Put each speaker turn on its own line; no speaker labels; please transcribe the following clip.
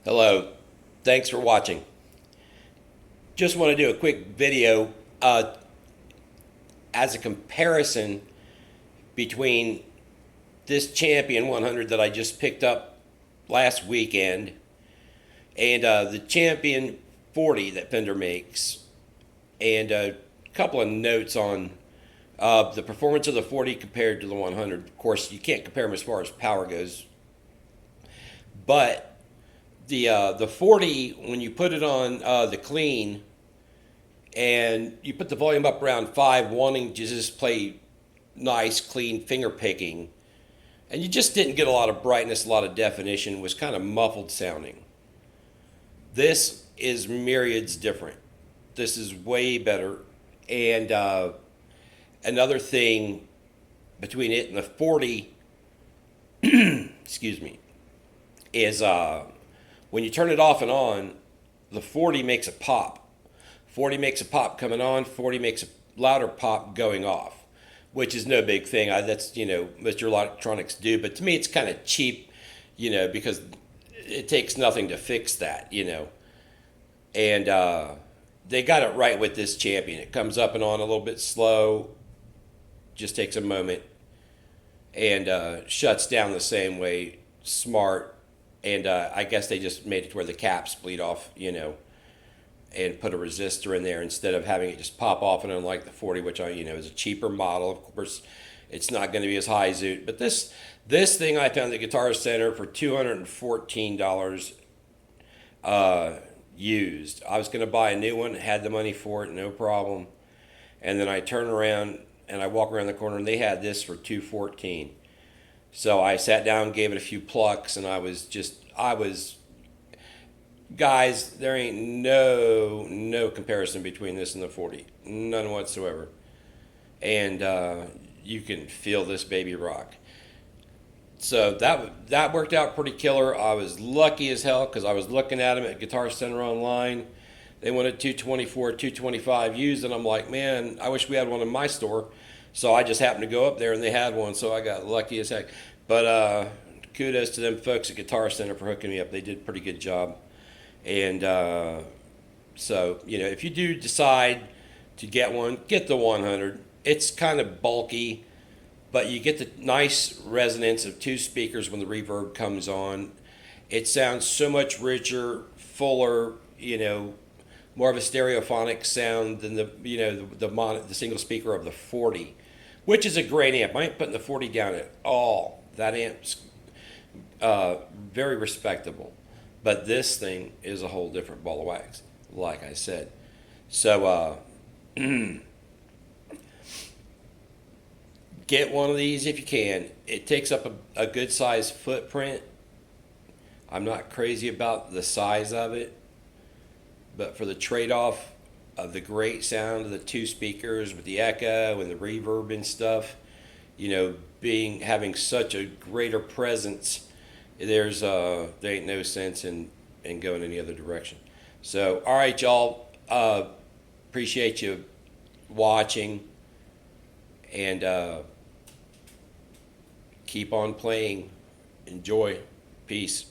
Hello, thanks for watching. Just want to do a quick video as a comparison between this Champion 100 that I just picked up last weekend and the Champion 40 that Fender makes, and a couple of notes on the performance of the 40 compared to the 100. Of course, you can't compare them as far as power goes, but the 40, when you put it on the clean and you put the volume up around 5, wanting to just play nice, clean finger picking, and you just didn't get a lot of brightness, a lot of definition, was kind of muffled sounding. This is myriads different. This is way better. And another thing between it and the 40, excuse me, is when you turn it off and on, the 40 makes a pop. 40 makes a pop coming on, 40 makes a louder pop going off, which is no big thing. That's, most your electronics do. But to me, it's kind of cheap, because it takes nothing to fix that, And they got it right with this Champion. It comes up and on a little bit slow, just takes a moment, and shuts down the same way, smart. And I guess they just made it to where the caps bleed off, and put a resistor in there instead of having it just pop off and on like the 40, which is a cheaper model. Of course, it's not going to be as high zoot. But this thing I found at the Guitar Center for $214 used. I was going to buy a new one, had the money for it, no problem. And then I turn around and I walk around the corner and they had this for $214. So I sat down, gave it a few plucks, and guys, there ain't no comparison between this and the 40. None whatsoever. And you can feel this baby rock. So that worked out pretty killer. I was lucky as hell because I was looking at them at Guitar Center online. They wanted 224, 225 used, and I'm like, man, I wish we had one in my store. So I just happened to go up there and they had one, so I got lucky as heck. But kudos to them folks at Guitar Center for hooking me up. They did a pretty good job. And so, if you do decide to get one, get the 100. It's kind of bulky, but you get the nice resonance of two speakers when the reverb comes on. It sounds so much richer, fuller, more of a stereophonic sound than the single speaker of the 40, which is a great amp. I ain't putting the 40 down at all. That amp's very respectable. But this thing is a whole different ball of wax, like I said. So get one of these if you can. It takes up a good size footprint. I'm not crazy about the size of it, but for the trade-off of the great sound of the two speakers with the echo and the reverb and stuff, having such a greater presence, there ain't no sense in going any other direction. So, all right, y'all, appreciate you watching, and keep on playing. Enjoy. Peace.